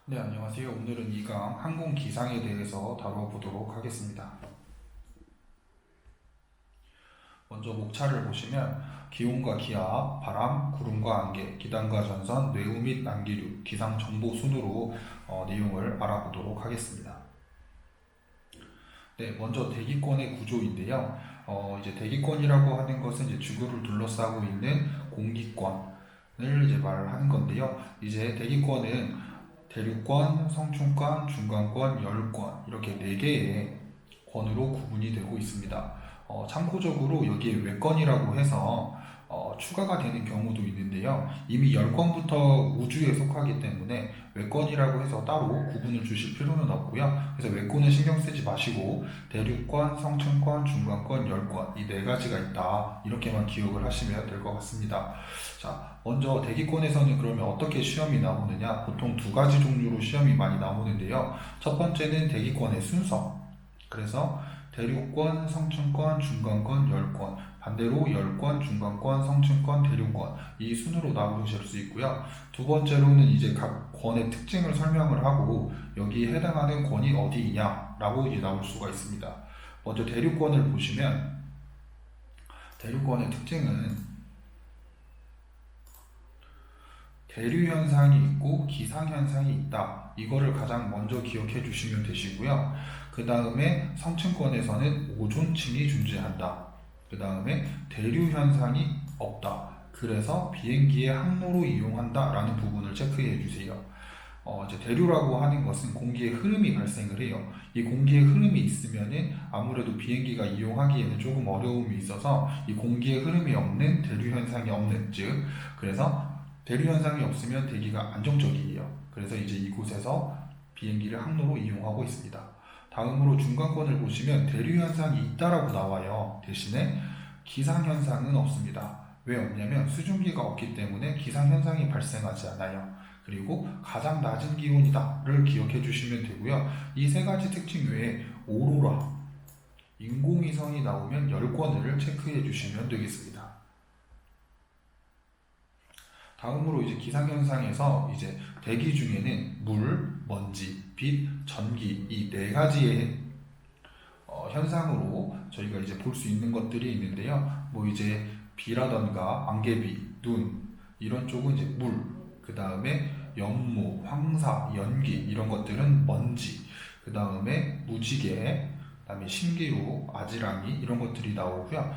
네, 안녕하세요. 오늘은 2강 항공 기상에 대해서 다뤄보도록 하겠습니다. 먼저 목차를 보시면 기온과 기압, 바람, 구름과 안개, 기단과 전선, 뇌우 및 난기류, 기상 정보 순으로 내용을 알아보도록 하겠습니다. 네, 먼저 대기권의 구조인데요. 이제 대기권이라고 하는 것은 이제 지구를 둘러싸고 있는 공기권을 이제 말하는 건데요. 이제 대기권은 대륙권, 성층권, 중간권, 열권 이렇게 4개의 권으로 구분이 되고 있습니다. 참고적으로 여기에 외권이라고 해서 추가가 되는 경우도 있는데요. 이미 열권부터 우주에 속하기 때문에 외권이라고 해서 따로 구분을 주실 필요는 없고요. 그래서 외권은 신경 쓰지 마시고 대륙권, 성층권, 중간권, 열권 이 4가지가 있다 이렇게만 기억을 하시면 될 것 같습니다. 자, 먼저 대기권에서는 그러면 어떻게 시험이 나오느냐? 보통 2가지 종류로 시험이 많이 나오는데요. 첫 번째는 대기권의 순서. 그래서 대륙권, 성층권, 중간권, 열권 반대로 열권, 중간권, 성층권, 대륙권 이 순으로 나오실 수 있고요. 두 번째로는 이제 각 권의 특징을 설명을 하고 여기에 해당하는 권이 어디이냐라고 이제 나올 수가 있습니다. 먼저 대륙권을 보시면 대륙권의 특징은 대류 현상이 있고 기상 현상이 있다. 이거를 가장 먼저 기억해 주시면 되시고요. 그 다음에 성층권에서는 오존층이 존재한다. 그 다음에 대류 현상이 없다. 그래서 비행기의 항로로 이용한다 라는 부분을 체크해 주세요. 이제 대류라고 하는 것은 공기의 흐름이 발생을 해요. 이 공기의 흐름이 있으면은 아무래도 비행기가 이용하기에는 조금 어려움이 있어서 이 공기의 흐름이 없는 대류 현상이 없는 즉 그래서 대류 현상이 없으면 대기가 안정적이에요. 그래서 이제 이곳에서 비행기를 항로로 이용하고 있습니다. 다음으로 중간권을 보시면 대류 현상이 있다라고 나와요. 대신에 기상 현상은 없습니다. 왜 없냐면 수증기가 없기 때문에 기상 현상이 발생하지 않아요. 그리고 가장 낮은 기온이다를 기억해 주시면 되고요. 이 3가지 특징 외에 오로라, 인공위성이 나오면 열권을 체크해 주시면 되겠습니다. 다음으로 이제 기상현상에서 이제 대기 중에는 물, 먼지, 빛, 전기 이 4가지의 현상으로 저희가 이제 볼 수 있는 것들이 있는데요. 뭐 이제 비라던가 안개비, 눈 이런 쪽은 이제 물, 그 다음에 연모, 황사, 연기 이런 것들은 먼지, 그 다음에 무지개, 그 다음에 신기루, 아지랑이 이런 것들이 나오고요.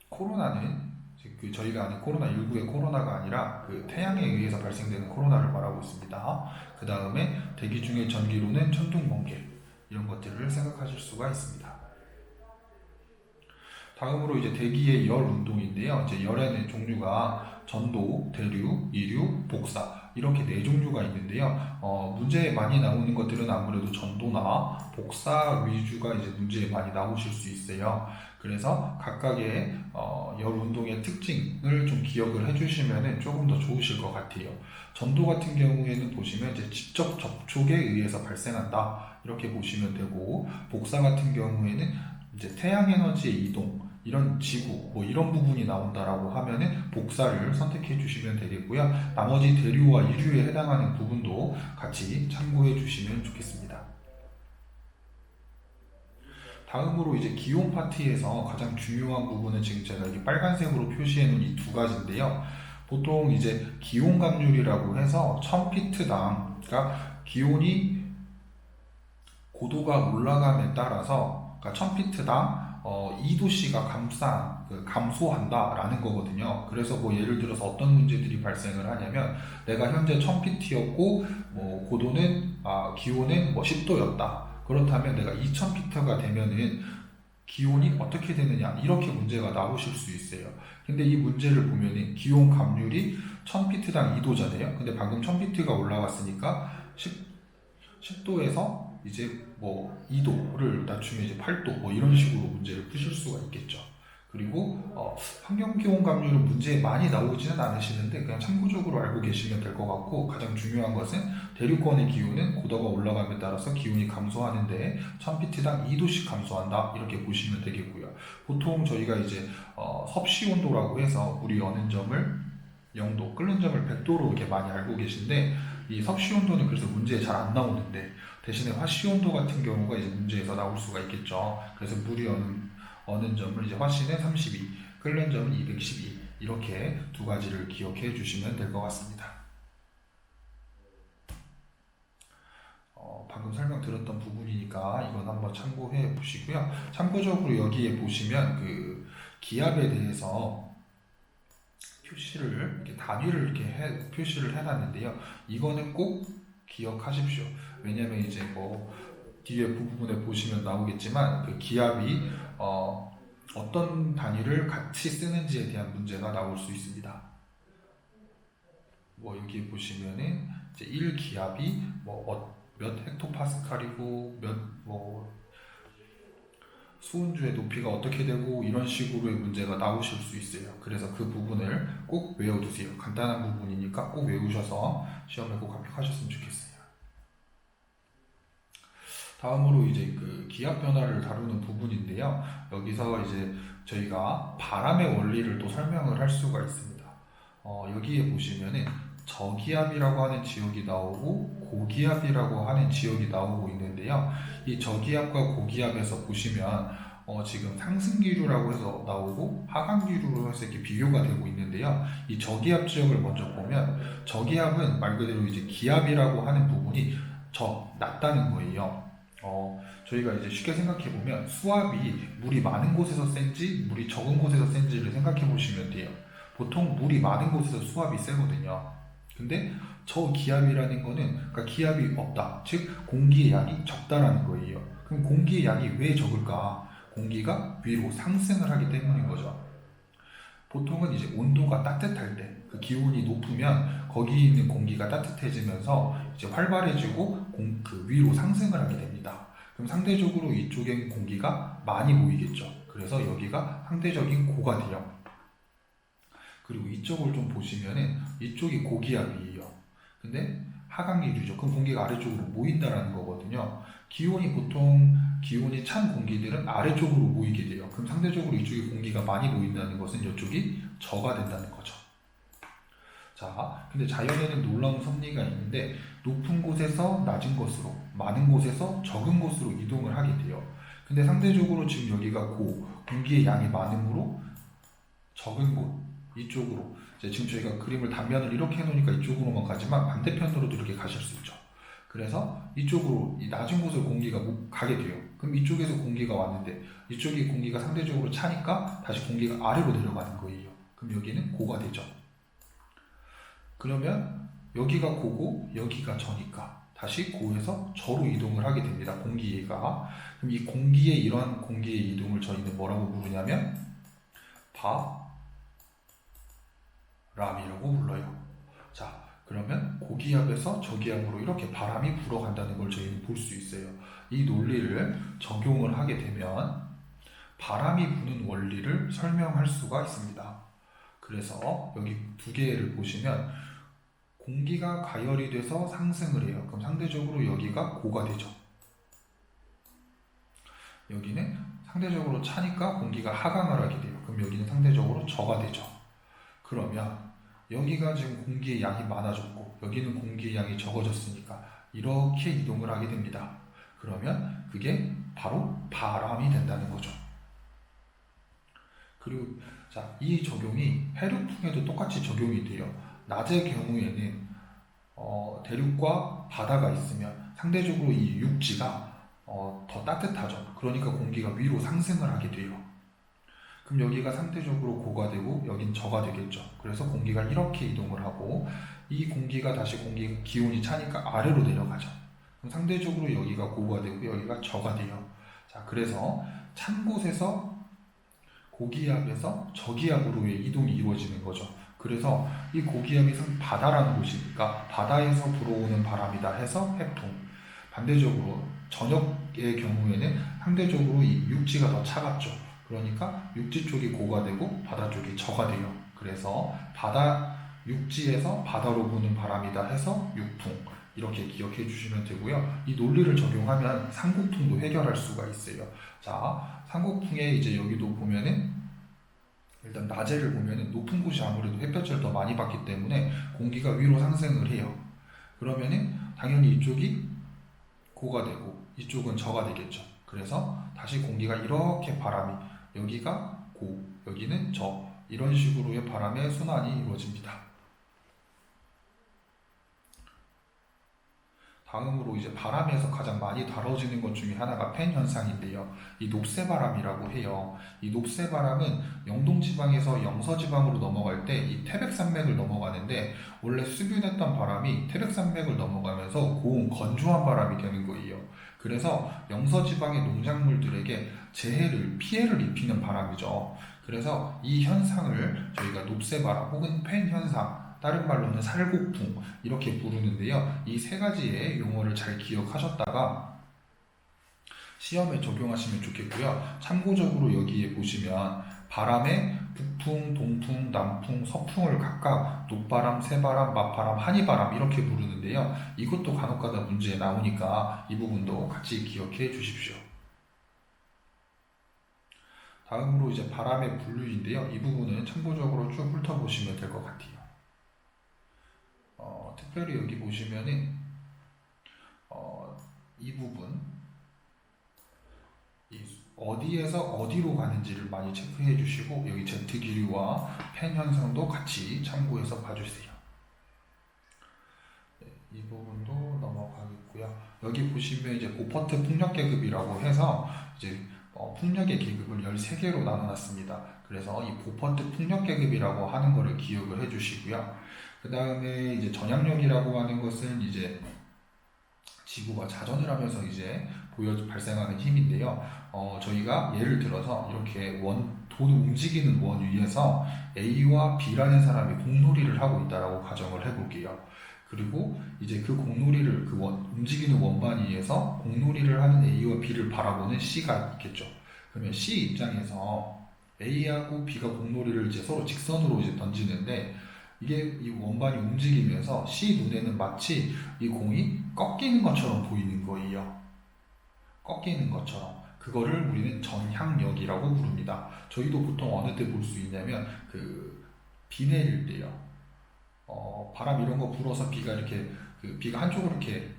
코로나는 그 저희가 아는 코로나19의 코로나가 아니라 그 태양에 의해서 발생되는 코로나를 말하고 있습니다. 그 다음에 대기 중의 전기로는 천둥, 번개 이런 것들을 생각하실 수가 있습니다. 다음으로 이제 대기의 열 운동인데요. 이제 열에는 종류가 전도, 대류, 이류, 복사 이렇게 4종류가 있는데요. 문제에 많이 나오는 것들은 아무래도 전도나 복사 위주가 이제 문제에 많이 나오실 수 있어요. 그래서 각각의 열 운동의 특징을 좀 기억을 해주시면 조금 더 좋으실 것 같아요. 전도 같은 경우에는 보시면 이제 직접 접촉에 의해서 발생한다 이렇게 보시면 되고 복사 같은 경우에는 이제 태양 에너지의 이동 이런 지구 뭐 이런 부분이 나온다라고 하면은 복사를 선택해 주시면 되겠고요. 나머지 대류와 이류에 해당하는 부분도 같이 참고해 주시면 좋겠습니다. 다음으로 이제 기온 파트에서 가장 중요한 부분은 지금 제가 여기 빨간색으로 표시해 놓은 이 2가지인데요. 보통 이제 기온 감률이라고 해서 1000피트당 그러니까 기온이 고도가 올라감에 따라서 그러니까 1000피트당 2도씨가 감소한다라는 거거든요. 그래서 뭐 예를 들어서 어떤 문제들이 발생을 하냐면 내가 현재 1000피트였고 뭐 고도는 기온은 뭐 10도였다. 그렇다면 내가 2000피트가 되면은 기온이 어떻게 되느냐 이렇게 문제가 나오실 수 있어요. 근데 이 문제를 보면은 기온 감률이 1000피트당 2도잖아요. 근데 방금 1000피트가 올라갔으니까 10도에서 이제 뭐 2도를 낮추면 이제 8도 뭐 이런 식으로 문제를 푸실 수가 있겠죠. 그리고 환경 기온 감률은 문제에 많이 나오지는 않으시는데 그냥 참고적으로 알고 계시면 될 것 같고 가장 중요한 것은 대륙권의 기온은 고도가 올라감에 따라서 기온이 감소하는데 1000피트당 2도씩 감소한다 이렇게 보시면 되겠고요. 보통 저희가 이제 섭씨 온도라고 해서 물이 어는 점을 0도, 끓는 점을 100도로 이렇게 많이 알고 계신데 이 섭씨 온도는 그래서 문제에 잘 안 나오는데 대신에 화씨 온도 같은 경우가 이제 문제에서 나올 수가 있겠죠. 그래서 물이 어는 점을 이제 화씨는 32, 끓는 점은 212 이렇게 두 가지를 기억해 주시면 될 것 같습니다. 방금 설명드렸던 부분이니까 이건 한번 참고해 보시고요. 참고적으로 여기에 보시면 그 기압에 대해서 표시를 이렇게 단위를 이렇게 표시를 해놨는데요. 이거는 꼭 기억하십시오. 왜냐면 이제 뭐 뒤에 부분에 보시면 나오겠지만 그 기압이 어떤 단위를 같이 쓰는지에 대한 문제가 나올 수 있습니다. 뭐 여기 보시면은 이제 1기압이 몇 헥토파스칼이고 뭐 수은주의 높이가 어떻게 되고 이런 식으로의 문제가 나오실 수 있어요. 그래서 그 부분을 꼭 외워두세요. 간단한 부분이니까 꼭 외우셔서 시험에 꼭 합격하셨으면 좋겠어요. 다음으로 이제 그 기압 변화를 다루는 부분인데요. 여기서 이제 저희가 바람의 원리를 또 설명을 할 수가 있습니다. 여기에 보시면은 저기압이라고 하는 지역이 나오고 고기압이라고 하는 지역이 나오고 있는데요. 이 저기압과 고기압에서 보시면 지금 상승기류라고 해서 나오고 하강기류로 해서 이렇게 비교가 되고 있는데요. 이 저기압 지역을 먼저 보면 저기압은 말 그대로 이제 기압이라고 하는 부분이 낮다는 거예요. 저희가 이제 쉽게 생각해 보면 수압이 물이 많은 곳에서 센지 물이 적은 곳에서 센지를 생각해 보시면 돼요. 보통 물이 많은 곳에서 수압이 세거든요. 근데 저기압이라는 거는 그러니까 기압이 없다. 즉 공기의 양이 적다라는 거예요. 그럼 공기의 양이 왜 적을까? 공기가 위로 상승을 하기 때문인 거죠. 보통은 이제 온도가 따뜻할 때, 그 기온이 높으면 거기 있는 공기가 따뜻해지면서 이제 활발해지고 그 위로 상승을 하게 됩니다. 그럼 상대적으로 이쪽엔 공기가 많이 모이겠죠. 그래서 여기가 상대적인 고가 돼요. 그리고 이쪽을 좀 보시면은 이쪽이 고기압이에요. 근데 하강기류죠. 그럼 공기가 아래쪽으로 모인다라는 거거든요. 기온이 찬 공기들은 아래쪽으로 모이게 돼요. 그럼 상대적으로 이쪽에 공기가 많이 모인다는 것은 이쪽이 저가 된다는 거죠. 자, 근데 자연에는 놀라운 섭리가 있는데 높은 곳에서 낮은 곳으로, 많은 곳에서 적은 곳으로 이동을 하게 돼요. 근데 상대적으로 지금 여기가 공기의 양이 많으므로 적은 곳, 이쪽으로 지금 저희가 그림을 단면을 이렇게 해놓으니까 이쪽으로만 가지만 반대편으로도 이렇게 가실 수 있죠. 그래서 이쪽으로 이 낮은 곳으로 공기가 가게 돼요. 그럼 이쪽에서 공기가 왔는데 이쪽이 공기가 상대적으로 차니까 다시 공기가 아래로 내려가는 거예요. 그럼 여기는 고가 되죠. 그러면 여기가 고고 여기가 저니까 다시 고에서 저로 이동을 하게 됩니다. 공기가. 그럼 이 이러한 공기의 이동을 저희는 뭐라고 부르냐면 바람이라고 불러요. 자, 그러면 고기압에서 저기압으로 이렇게 바람이 불어간다는 걸 저희는 볼 수 있어요. 이 논리를 적용을 하게 되면 바람이 부는 원리를 설명할 수가 있습니다. 그래서 여기 두 개를 보시면 공기가 가열이 돼서 상승을 해요. 그럼 상대적으로 여기가 고가 되죠. 여기는 상대적으로 차니까 공기가 하강을 하게 돼요. 그럼 여기는 상대적으로 저가 되죠. 그러면 여기가 지금 공기의 양이 많아졌고 여기는 공기의 양이 적어졌으니까 이렇게 이동을 하게 됩니다. 그러면 그게 바로 바람이 된다는 거죠. 그리고 자, 이 적용이 해류풍에도 똑같이 적용이 돼요. 낮의 경우에는 대륙과 바다가 있으면 상대적으로 이 육지가 더 따뜻하죠. 그러니까 공기가 위로 상승을 하게 돼요. 그럼 여기가 상대적으로 고가 되고 여긴 저가 되겠죠. 그래서 공기가 이렇게 이동을 하고 이 공기가 다시 기온이 차니까 아래로 내려가죠. 그럼 상대적으로 여기가 고가 되고 여기가 저가 돼요. 자, 그래서 찬 곳에서 고기압에서 저기압으로의 이동이 이루어지는 거죠. 그래서 이 고기압이 바다라는 곳이니까 바다에서 불어오는 바람이다 해서 해풍. 반대적으로 저녁의 경우에는 상대적으로 이 육지가 더 차갑죠. 그러니까 육지 쪽이 고가 되고 바다 쪽이 저가 돼요. 그래서 육지에서 바다로 부는 바람이다 해서 육풍. 이렇게 기억해 주시면 되고요. 이 논리를 적용하면 삼국풍도 해결할 수가 있어요. 자, 삼국풍에 이제 여기도 보면은 일단 낮에를 보면은 높은 곳이 아무래도 햇볕을 더 많이 받기 때문에 공기가 위로 상승을 해요. 그러면은 당연히 이쪽이 고가 되고 이쪽은 저가 되겠죠. 그래서 다시 공기가 이렇게 바람이 여기가 고, 여기는 저 이런 식으로의 바람의 순환이 이루어집니다. 다음으로 이제 바람에서 가장 많이 다뤄지는 것 중에 하나가 팬 현상인데요. 이 녹새바람이라고 해요. 이 녹새바람은 영동지방에서 영서지방으로 넘어갈 때 이 태백산맥을 넘어가는데 원래 수변했던 바람이 태백산맥을 넘어가면서 고온 건조한 바람이 되는 거예요. 그래서 영서지방의 농작물들에게 피해를 입히는 바람이죠. 그래서 이 현상을 저희가 녹새바람 혹은 팬 현상 다른 말로는 살곡풍 이렇게 부르는데요. 이 세 가지의 용어를 잘 기억하셨다가 시험에 적용하시면 좋겠고요. 참고적으로 여기에 보시면 바람에 북풍, 동풍, 남풍, 서풍을 각각 녹바람, 새바람, 맞바람, 한이바람 이렇게 부르는데요. 이것도 간혹가다 문제에 나오니까 이 부분도 같이 기억해 주십시오. 다음으로 이제 바람의 분류인데요. 이 부분은 참고적으로 쭉 훑어보시면 될 것 같아요. 특별히 여기 보시면은 이 부분 어디에서 어디로 가는지를 많이 체크해 주시고 여기 Z 기류와 펜 현상도 같이 참고해서 봐주세요. 네, 이 부분도 넘어가겠고요. 여기 보시면 이제 고퍼트 풍력 계급이라고 해서 이제 풍력의 계급을 13개로 나눠놨습니다. 그래서 이 고퍼트 풍력 계급이라고 하는 거를 기억을 해 주시고요. 그 다음에 이제 전향력이라고 하는 것은 이제 지구가 자전을 하면서 이제 발생하는 힘인데요. 저희가 예를 들어서 이렇게 돈 움직이는 원 위에서 A와 B라는 사람이 공놀이를 하고 있다라고 가정을 해볼게요. 그리고 이제 그 공놀이를 움직이는 원반 위에서 공놀이를 하는 A와 B를 바라보는 C가 있겠죠. 그러면 C 입장에서 A하고 B가 공놀이를 이제 서로 직선으로 이제 던지는데 이게 이 원반이 움직이면서 C 눈에는 마치 이 공이 꺾이는 것처럼 보이는 거예요. 꺾이는 것처럼. 그거를 우리는 전향력이라고 부릅니다. 저희도 보통 어느 때 볼 수 있냐면 비 내릴 때요. 바람 이런 거 불어서 비가 이렇게 비가 한쪽으로 이렇게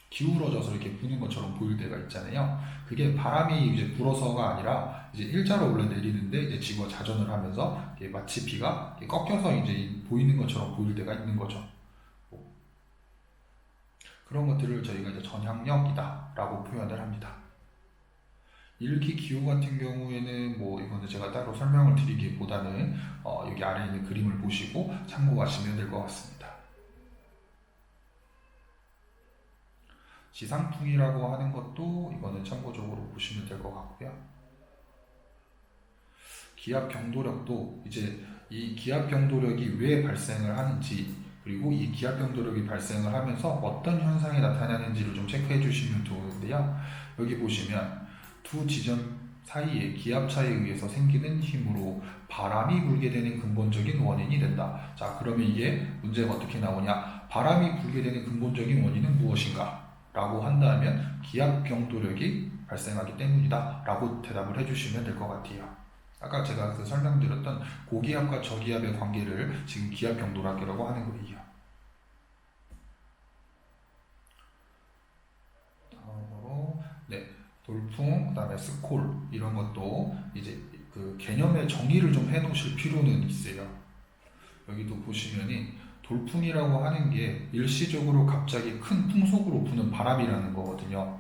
기울어져서 이렇게 부는 것처럼 보일 때가 있잖아요. 그게 바람이 이제 불어서가 아니라 이제 일자로 올라 내리는데 이제 지구가 자전을 하면서 마치 비가 꺾여서 이제 보이는 것처럼 보일 때가 있는 거죠. 그런 것들을 저희가 이제 전향력이다라고 표현을 합니다. 일기 기후 같은 경우에는 이거는 제가 따로 설명을 드리기보다는 여기 아래에 있는 그림을 보시고 참고하시면 될 것 같습니다. 지상풍이라고 하는 것도 이거는 참고적으로 보시면 될 것 같고요. 기압 경도력도 이제 이 기압 경도력이 왜 발생을 하는지 그리고 이 기압 경도력이 발생을 하면서 어떤 현상이 나타나는지를 좀 체크해 주시면 좋은데요. 여기 보시면 두 지점 사이의 기압 차에 의해서 생기는 힘으로 바람이 불게 되는 근본적인 원인이 된다. 자, 그러면 이게 문제가 어떻게 나오냐? 바람이 불게 되는 근본적인 원인은 무엇인가? 라고 한다면 기압 경도력이 발생하기 때문이다 라고 대답을 해주시면 될 것 같아요. 아까 제가 설명드렸던 고기압과 저기압의 관계를 지금 기압 경도력이라고 하는 거예요. 다음으로 돌풍, 그 다음에 스콜 이런 것도 이제 개념의 정의를 좀 해놓으실 필요는 있어요. 여기도 보시면이 돌풍이라고 하는 게 일시적으로 갑자기 큰 풍속으로 부는 바람이라는 거거든요.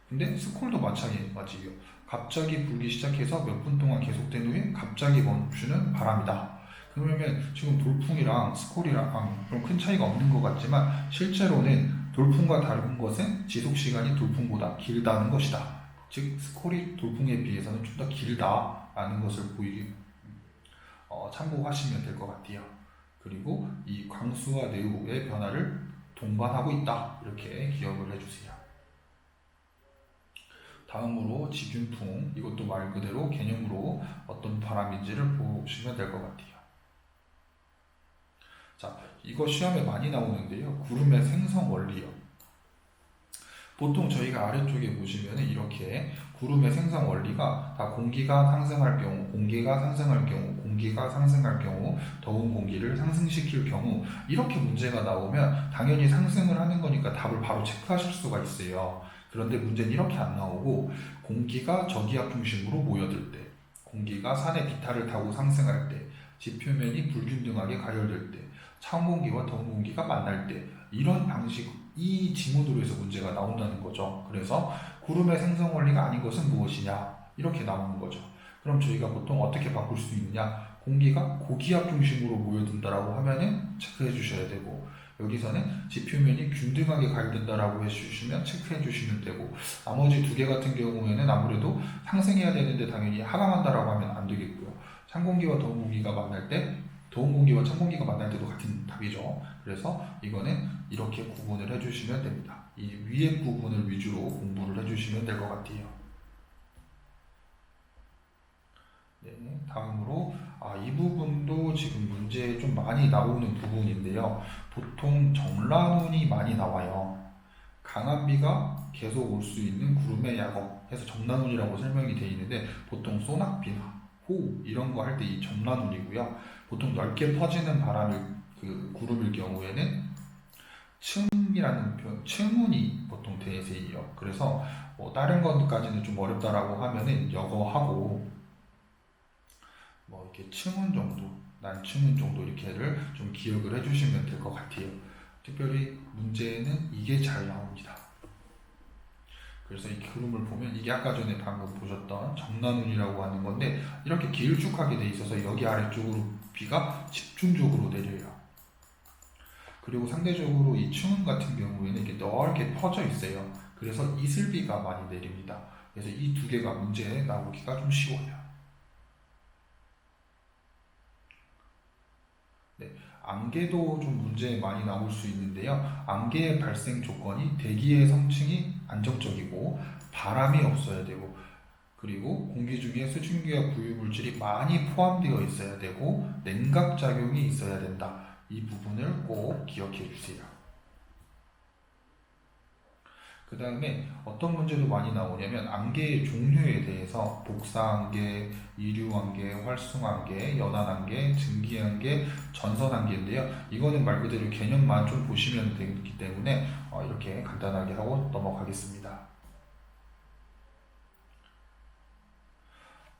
근데 스콜도 마찬가지예요. 갑자기 불기 시작해서 몇 분 동안 계속된 후에 갑자기 멈추는 바람이다. 그러면 지금 돌풍이랑 스콜이랑 그런 큰 차이가 없는 것 같지만 실제로는 돌풍과 다른 것은 지속 시간이 돌풍보다 길다는 것이다. 즉 스콜이 돌풍에 비해서는 좀 더 길다라는 것을 참고하시면 될 것 같아요. 그리고 이 광수와 내우의 변화를 동반하고 있다. 이렇게 기억을 해주세요. 다음으로 지균풍, 이것도 말 그대로 개념으로 어떤 바람인지를 보시면 될 것 같아요. 자, 이거 시험에 많이 나오는데요. 구름의 생성 원리요. 보통 저희가 아래쪽에 보시면은 이렇게 구름의 생성 원리가 다 공기가 상승할 경우, 공기가 상승할 경우, 공기가 상승할 경우, 더운 공기를 상승시킬 경우 이렇게 문제가 나오면 당연히 상승을 하는 거니까 답을 바로 체크하실 수가 있어요. 그런데 문제는 이렇게 안 나오고 공기가 저기압 중심으로 모여들 때, 공기가 산의 비탈을 타고 상승할 때, 지표면이 불균등하게 가열될 때, 차운 공기와 더운 공기가 만날 때 이런 방식, 이 지문으로 해서 문제가 나온다는 거죠. 그래서 구름의 생성 원리가 아닌 것은 무엇이냐 이렇게 나오는 거죠. 그럼 저희가 보통 어떻게 바꿀 수 있느냐, 공기가 고기압 중심으로 모여든다라고 하면은 체크해 주셔야 되고, 여기서는 지표면이 균등하게 가열된다라고 해주시면 체크해 주시면 되고, 나머지 두 개 같은 경우에는 아무래도 상승해야 되는데 당연히 하강한다라고 하면 안 되겠고요. 찬 공기와 더운 공기가 만날 때, 더운 공기와 찬 공기가 만날 때도 같은 답이죠. 그래서 이거는 이렇게 구분을 해주시면 됩니다. 이 위에 부분을 위주로 공부를 해주시면 될 것 같아요. 네, 다음으로 이 부분도 지금 문제에 좀 많이 나오는 부분인데요. 보통 정란운이 많이 나와요. 강한 비가 계속 올 수 있는 구름의 야거 해서 정란운이라고 설명이 되어 있는데, 보통 소낙비나 호우 이런 거 할 때 이 정란운이고요. 보통 넓게 퍼지는 바람일 그 구름일 경우에는 층이라는 표현, 층운이 보통 대세예요. 그래서 뭐 다른 것까지는 좀 어렵다라고 하면은 여거하고 뭐 이렇게 층운 정도, 난층운 정도 이렇게를 좀 기억을 해주시면 될 것 같아요. 특별히 문제는 이게 잘 나옵니다. 그래서 이 그림을 보면 이게 아까 전에 방금 보셨던 정난운이라고 하는 건데, 이렇게 길쭉하게 돼 있어서 여기 아래쪽으로 비가 집중적으로 내려요. 그리고 상대적으로 이 층운 같은 경우에는 이렇게 넓게 퍼져 있어요. 그래서 이슬비가 많이 내립니다. 그래서 이 두 개가 문제에 나오기가 좀 쉬워요. 네, 안개도 좀 문제에 많이 나올 수 있는데요. 안개의 발생 조건이 대기의 성층이 안정적이고 바람이 없어야 되고, 그리고 공기 중에 수증기와 부유물질이 많이 포함되어 있어야 되고, 냉각작용이 있어야 된다. 이 부분을 꼭 기억해 주세요. 그 다음에 어떤 문제도 많이 나오냐면 안개의 종류에 대해서 복사안개, 이류안개, 활성안개, 연한안개, 증기안개, 전선안개인데요. 이거는 말 그대로 개념만 좀 보시면 되기 때문에 이렇게 간단하게 하고 넘어가겠습니다.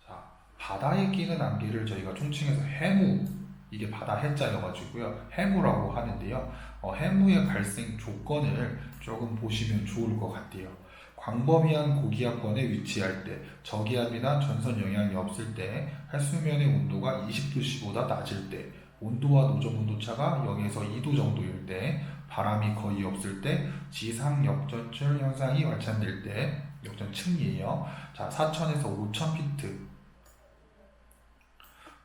자, 바다에 끼는 안개를 저희가 총칭해서 해무, 이게 바다 해자여가지고요, 해무라고 하는데요. 해무의 발생 조건을 조금 보시면 좋을 것 같아요. 광범위한 고기압권에 위치할 때, 저기압이나 전선 영향이 없을 때, 해수면의 온도가 20도씨보다 낮을 때, 온도와 노점 온도차가 0에서 2도 정도일 때, 바람이 거의 없을 때, 지상 역전율 현상이 발생될 때, 역전층이에요. 자, 4,000에서 5,000피트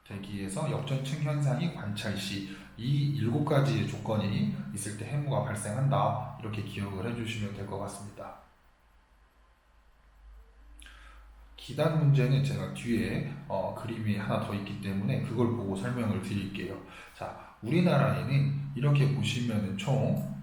대기에서 역전층 현상이 관찰 시, 이 7가지의 조건이 있을 때 해무가 발생한다. 이렇게 기억을 해주시면 될 것 같습니다. 기단 문제는 제가 뒤에 그림이 하나 더 있기 때문에 그걸 보고 설명을 드릴게요. 자, 우리나라에는 이렇게 보시면은 총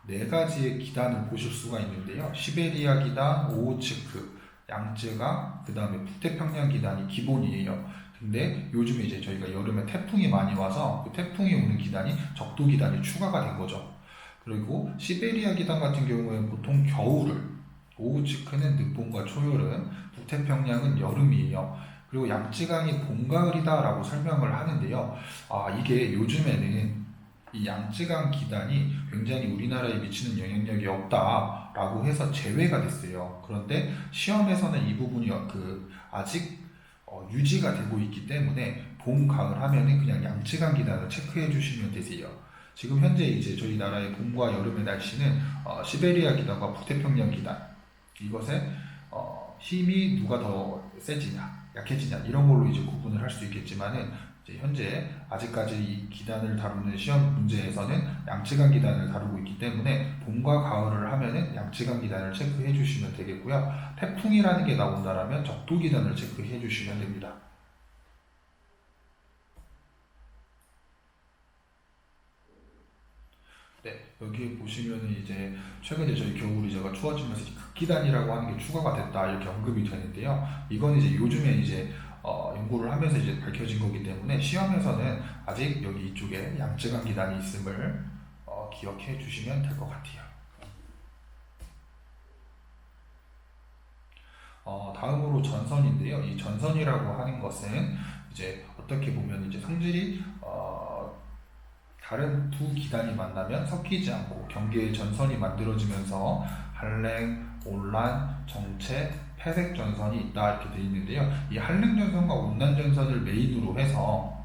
4가지의 기단을 보실 수가 있는데요. 시베리아 기단, 오호츠크, 양쯔강, 그 다음에 북태평양 기단이 기본이에요. 근데 요즘에 이제 저희가 여름에 태풍이 많이 와서 그 태풍이 오는 기단이 적도 기단이 추가가 된 거죠. 그리고 시베리아 기단 같은 경우에는 보통 겨울을, 오후츠크는 늦봄과 초여름, 북태평양은 여름이에요. 그리고 양쯔강이 봄, 가을이다라고 설명을 하는데요. 이게 요즘에는 이 양쯔강 기단이 굉장히 우리나라에 미치는 영향력이 없다라고 해서 제외가 됐어요. 그런데 시험에서는 이 부분이 아직 유지가 되고 있기 때문에 봄, 가을 하면은 그냥 양쯔강 기단을 체크해 주시면 되세요. 지금 현재 이제 저희 나라의 봄과 여름의 날씨는 시베리아 기단과 북태평양 기단, 이것의 힘이 누가 더 세지냐, 약해지냐 이런 걸로 이제 구분을 할 수 있겠지만은, 이제 현재 아직까지 이 기단을 다루는 시험 문제에서는 양쯔강 기단을 다루고 있기 때문에 봄과 가을을 하면은 양쯔강 기단을 체크해 주시면 되겠고요. 태풍이라는 게 나온다라면 적도 기단을 체크해 주시면 됩니다. 네, 여기 보시면은 이제 최근에 저희 겨울이 제가 추워지면서 이제 극기단이라고 하는 게 추가가 됐다 이렇게 언급이 되는데요. 이건 이제 요즘에 이제 연구를 하면서 이제 밝혀진 거기 때문에 시험에서는 아직 여기 이쪽에 양쯔강 기단이 있음을 기억해 주시면 될 것 같아요. 다음으로 전선인데요. 이 전선이라고 하는 것은 이제 어떻게 보면 이제 성질이 다른 두 기단이 만나면 섞이지 않고 경계의 전선이 만들어지면서 한랭, 온란, 정체, 패색 전선이 있다 이렇게 되어 있는데요. 이 한랭 전선과 온란 전선을 메인으로 해서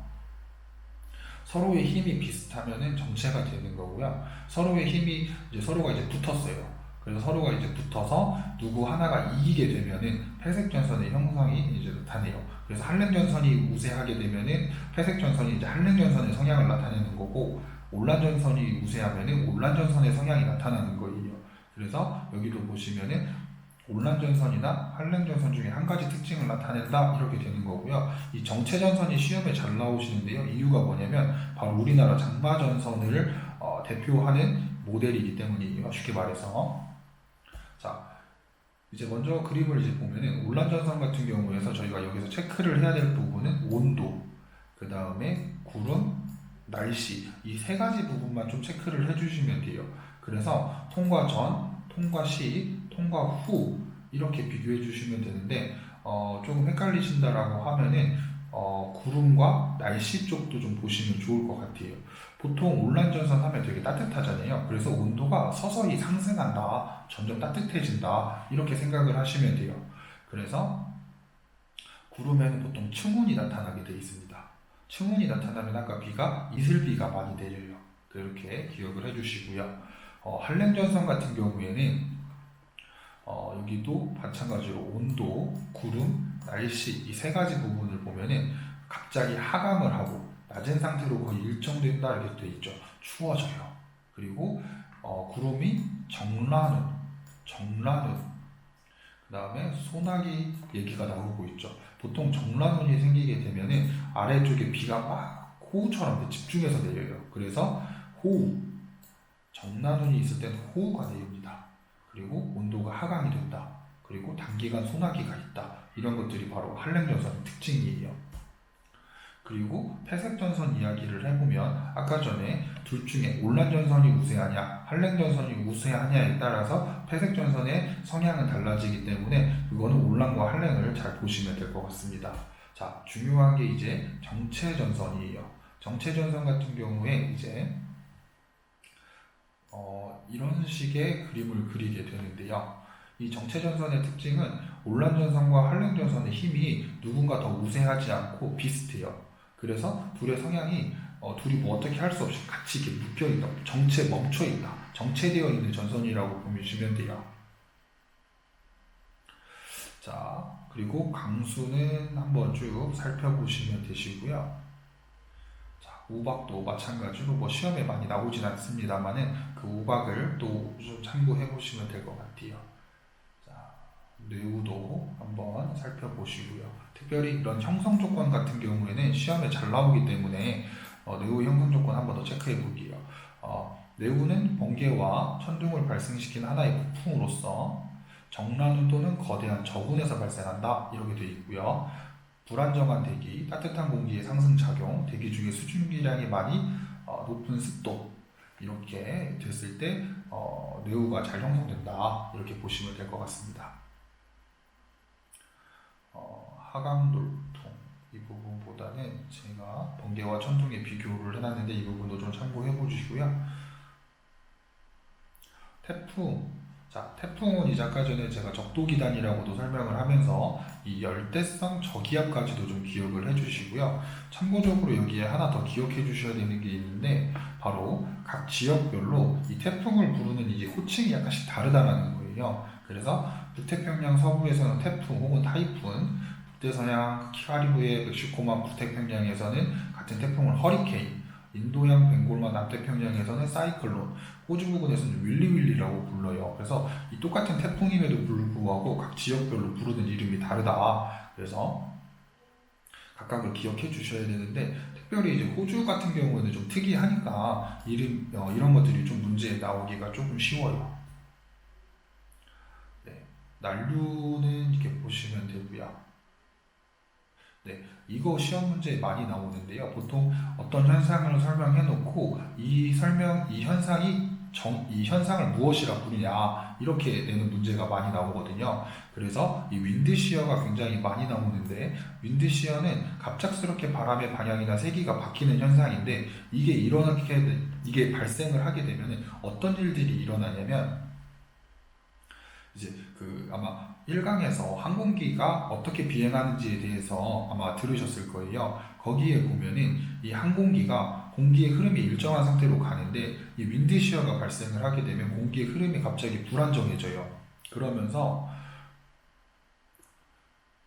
서로의 힘이 비슷하면은 정체가 되는 거고요. 서로의 힘이 이제 서로가 이제 붙었어요. 그래서 서로가 이제 붙어서 누구 하나가 이기게 되면은 패색 전선의 형성이 이제 나타내요. 그래서 한랭 전선이 우세하게 되면은 패색 전선이 이제 한랭 전선의 성향을 나타내는 거고, 온란 전선이 우세하면은 온란 전선의 성향이 나타나는 거예요. 그래서 여기도 보시면은 온란 전선이나 한랭 전선 중에 한 가지 특징을 나타낸다 이렇게 되는 거고요. 이 정체 전선이 시험에 잘 나오시는데요. 이유가 뭐냐면 바로 우리나라 장마 전선을 대표하는 모델이기 때문이에요. 쉽게 말해서. 자, 이제 먼저 그림을 이제 보면은 온란 전선 같은 경우에서 저희가 여기서 체크를 해야 될 부분은 온도, 그 다음에 구름, 날씨 이 세 가지 부분만 좀 체크를 해주시면 돼요. 그래서 통과 전, 통과 시, 통과 후 이렇게 비교해 주시면 되는데 조금 헷갈리신다라고 하면은 구름과 날씨 쪽도 좀 보시면 좋을 것 같아요. 보통 온란전선 하면 되게 따뜻하잖아요. 그래서 온도가 서서히 상승한다, 점점 따뜻해진다 이렇게 생각을 하시면 돼요. 그래서 구름에는 보통 층운이 나타나게 되어 있습니다. 층운이 나타나면 아까 비가 이슬비가 많이 내려요. 그렇게 기억을 해주시고요. 한랭전선 같은 경우에는 여기도 마찬가지로 온도, 구름, 날씨 이 세 가지 부분을 보면은 갑자기 하강을 하고 낮은 상태로 거의 일정된다 이렇게 돼 있죠. 추워져요. 그리고 구름이 정란운, 그 다음에 소나기 얘기가 나오고 있죠. 보통 정란운이 생기게 되면은 아래쪽에 비가 막 호우처럼 집중해서 내려요. 그래서 호우, 정란운이 있을 때는 호우가 내립니다. 그리고 온도가 하강이 된다. 그리고 단기간 소나기가 있다. 이런 것들이 바로 한랭전선의 특징이에요. 그리고 패색전선 이야기를 해보면 아까 전에 둘 중에 온란전선이 우세하냐 한랭전선이 우세하냐에 따라서 패색전선의 성향은 달라지기 때문에 그거는 온란과 한랭을 잘 보시면 될 것 같습니다. 자, 중요한 게 이제 정체전선이에요. 정체전선 같은 경우에 이제 이런 식의 그림을 그리게 되는데요. 이 정체전선의 특징은 온란전선과 한랭전선의 힘이 누군가 더 우세하지 않고 비슷해요. 그래서 둘의 성향이 둘이 뭐 어떻게 할 수 없이 같이 이렇게 묶여있다, 멈춰있다, 정체되어 있는 전선이라고 보시면 돼요. 자, 그리고 강수는 한번 쭉 살펴보시면 되시고요. 자, 우박도 마찬가지로 뭐 시험에 많이 나오진 않습니다만은 그 우박을 또 좀 참고해 보시면 될 것 같아요. 자, 뇌우도 한번 살펴보시고요. 특별히 이런 형성 조건 같은 경우에는 시험에 잘 나오기 때문에 뇌우 형성 조건 한번 더 체크해 볼게요. 뇌우는 번개와 천둥을 발생시키는 하나의 폭풍으로서 정란운 또는 거대한 저군에서 발생한다 이렇게 되어 있고요. 불안정한 대기, 따뜻한 공기의 상승 작용, 대기 중에 수증기량이 많이 높은 습도 이렇게 됐을 때 뇌우가 잘 형성된다 이렇게 보시면 될 것 같습니다. 하강돌통 이 부분보다는 제가 번개와 천둥의 비교를 해놨는데 이 부분도 좀 참고해 보시고요. 태풍, 자, 태풍은 이제 아까 전에 제가 적도기단이라고도 설명을 하면서 이 열대성 저기압까지도 좀 기억을 해주시고요. 참고적으로 여기에 하나 더 기억해 주셔야 되는 게 있는데 바로 각 지역별로 이 태풍을 부르는 이게 호칭이 약간씩 다르다는 거예요. 그래서 북태평양 서부에서는 태풍 혹은 타이푼, 북대서양 카리브해 멕시코만 북태평양에서는 같은 태풍을 허리케인, 인도양 벵골만 남태평양에서는 사이클론, 호주 부근에서는 윌리윌리라고 불러요. 그래서 이 똑같은 태풍임에도 불구하고 각 지역별로 부르는 이름이 다르다. 그래서 각각을 기억해 주셔야 되는데 특별히 이제 호주 같은 경우에는 좀 특이하니까 이런 것들이 좀 문제에 나오기가 조금 쉬워요. 네, 난류는 이렇게 보시면 되고요. 네, 이거 시험 문제에 많이 나오는데요. 보통 어떤 현상을 설명해 놓고 이 현상을 무엇이라 부르냐 이렇게 내는 문제가 많이 나오거든요. 그래서 이 윈드시어가 굉장히 많이 나오는데, 윈드시어는 갑작스럽게 바람의 방향이나 세기가 바뀌는 현상인데, 이게 발생을 하게 되면 어떤 일들이 일어나냐면, 이제 아마 1강에서 항공기가 어떻게 비행하는지에 대해서 아마 들으셨을 거예요. 거기에 보면은 이 항공기가 공기의 흐름이 일정한 상태로 가는데, 이 윈드시어가 발생을 하게 되면 공기의 흐름이 갑자기 불안정해져요. 그러면서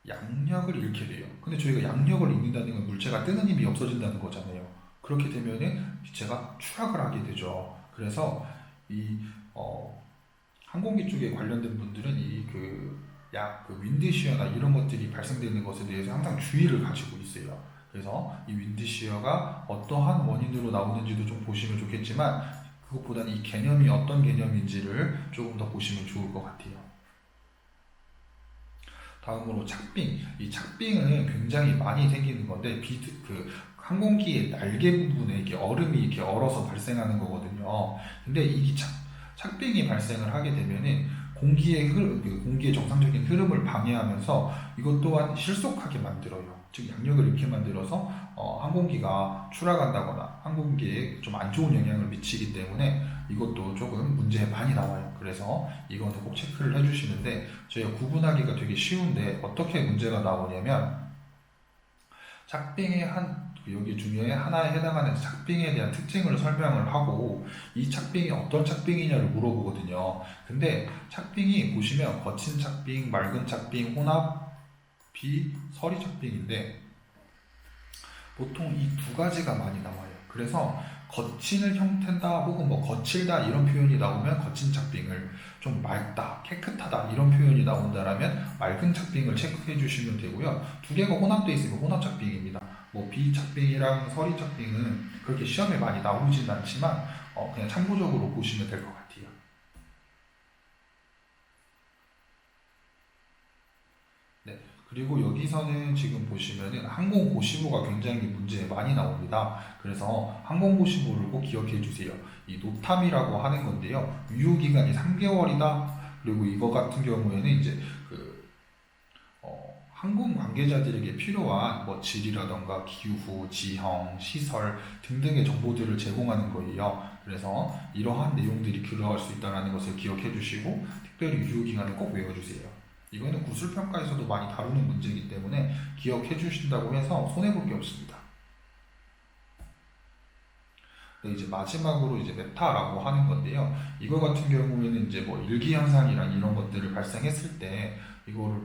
양력을 잃게 돼요. 근데 저희가 양력을 잃는다는 건 물체가 뜨는 힘이 없어진다는 거잖아요. 그렇게 되면은 기체가 추락을 하게 되죠. 그래서 이 항공기 쪽에 관련된 분들은 그 윈드시어나 이런 것들이 발생되는 것에 대해서 항상 주의를 가지고 있어요. 그래서 이 윈드시어가 어떠한 원인으로 나오는지도 좀 보시면 좋겠지만, 그것보다는 이 개념이 어떤 개념인지를 조금 더 보시면 좋을 것 같아요. 다음으로 착빙. 이 착빙은 굉장히 많이 생기는 건데, 항공기의 날개 부분에 이렇게 얼음이 이렇게 얼어서 발생하는 거거든요. 근데 이 착빙이 발생을 하게 되면은 공기의 정상적인 흐름을 방해하면서 이것 또한 실속하게 만들어요. 즉 양력을 잃게 만들어서 항공기가 추락한다거나 항공기에 좀 안 좋은 영향을 미치기 때문에 이것도 조금 문제에 많이 나와요. 그래서 이거는 꼭 체크를 해주시는데, 저희가 구분하기가 되게 쉬운데 어떻게 문제가 나오냐면, 착빙의 여기 중에 하나에 해당하는 착빙에 대한 특징을 설명을 하고, 이 착빙이 어떤 착빙이냐를 물어보거든요. 근데 착빙이 보시면 거친 착빙, 맑은 착빙, 혼합, 서리 착빙인데, 보통 이 두 가지가 많이 나와요. 그래서 거친 형태다 혹은 뭐 거칠다 이런 표현이 나오면 거친 착빙을, 좀 맑다, 깨끗하다 이런 표현이 나온다라면 맑은 착빙을 체크해 주시면 되고요. 두 개가 혼합되어 있으면 혼합 착빙입니다. 뭐 비착빙이랑 서리 착빙은 그렇게 시험에 많이 나오진 않지만 그냥 참고적으로 보시면 될 것 같아요. 네, 그리고 여기서는 지금 보시면은 항공고시부가 굉장히 문제에 많이 나옵니다. 그래서 항공고시부를 꼭 기억해 주세요. 이 노탐이라고 하는 건데요. 유효기간이 3개월이다. 그리고 이거 같은 경우에는 이제 항공 관계자들에게 필요한 뭐 질이라던가 기후, 지형, 시설 등등의 정보들을 제공하는 거예요. 그래서 이러한 내용들이 들어갈 수 있다는 것을 기억해 주시고, 특별히 유효기간을 꼭 외워주세요. 이거는 구술평가에서도 많이 다루는 문제이기 때문에 기억해 주신다고 해서 손해볼 게 없습니다. 네, 이제 마지막으로 이제 메타라고 하는 건데요. 이거 같은 경우에는 이제 뭐 일기현상이랑 이런 것들을 발생했을 때 이거를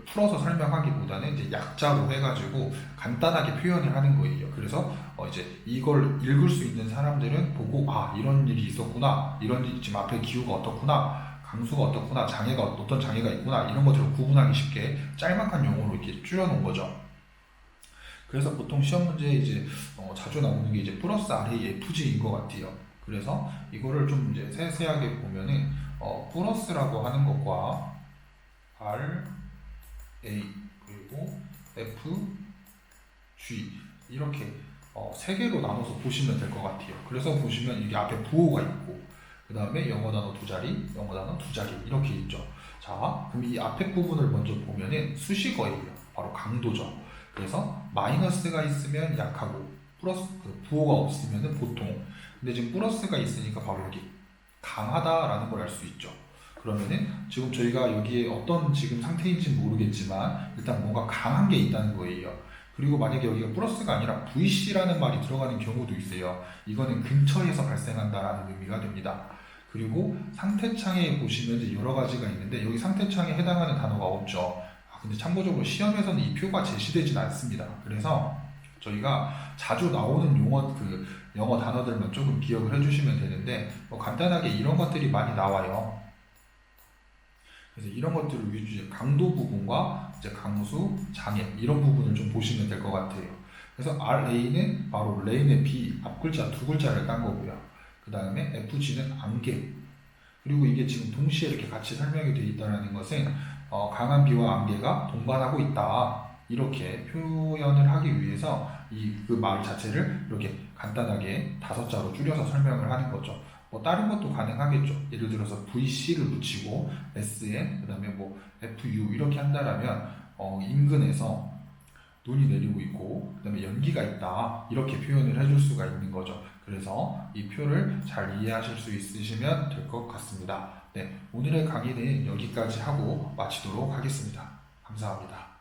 풀어서 설명하기보다는 이제 약자로 해가지고 간단하게 표현을 하는 거예요. 그래서 이제 이걸 읽을 수 있는 사람들은 보고, 이런 일이 있었구나, 지금 앞에 기후가 어떻구나, 강수가 어떻구나, 어떤 장애가 있구나, 이런 것들을 구분하기 쉽게 짤막한 용어로 이렇게 줄여놓은 거죠. 그래서 보통 시험 문제에 이제 자주 나오는 게 이제 플러스 RAFG인 것 같아요. 그래서 이거를 좀 이제 세세하게 보면은 플러스라고 하는 것과 A 그리고 F, G 이렇게 세 개로 나눠서 보시면 될 것 같아요. 그래서 보시면 이게 앞에 부호가 있고, 그 다음에 영어 단어 두 자리, 영어 단어 두 자리 이렇게 있죠. 자, 그럼 이 앞에 부분을 먼저 보면은 수식어예요. 바로 강도죠. 그래서 마이너스가 있으면 약하고 부호가 없으면은 보통. 근데 지금 플러스가 있으니까 바로 여기 강하다라는 걸 알 수 있죠. 그러면은 지금 저희가 여기에 어떤 지금 상태인지 모르겠지만 일단 뭔가 강한 게 있다는 거예요. 그리고 만약에 여기가 플러스가 아니라 VC라는 말이 들어가는 경우도 있어요. 이거는 근처에서 발생한다라는 의미가 됩니다. 그리고 상태창에 보시면 이제 여러 가지가 있는데, 여기 상태창에 해당하는 단어가 없죠. 근데 참고적으로 시험에서는 이 표가 제시되진 않습니다. 그래서 저희가 자주 나오는 영어 단어들만 조금 기억을 해주시면 되는데, 간단하게 이런 것들이 많이 나와요. 그래서 이런 것들을 위주로 강도 부분과 이제 강수, 장애 이런 부분을 좀 보시면 될 것 같아요. 그래서 RA는 바로 레인의 B 앞 글자 두 글자를 딴 거고요. 그 다음에 FG는 안개. 그리고 이게 지금 동시에 이렇게 같이 설명이 되어 있다는 것은 강한 비와 안개가 동반하고 있다. 이렇게 표현을 하기 위해서 그 말 자체를 이렇게 간단하게 5자로 줄여서 설명을 하는 거죠. 뭐 다른 것도 가능하겠죠. 예를 들어서 VC를 붙이고 SN, 그 다음에 뭐 FU 이렇게 한다라면 인근에서 눈이 내리고 있고 그 다음에 연기가 있다 이렇게 표현을 해줄 수가 있는 거죠. 그래서 이 표를 잘 이해하실 수 있으시면 될 것 같습니다. 네, 오늘의 강의는 여기까지 하고 마치도록 하겠습니다. 감사합니다.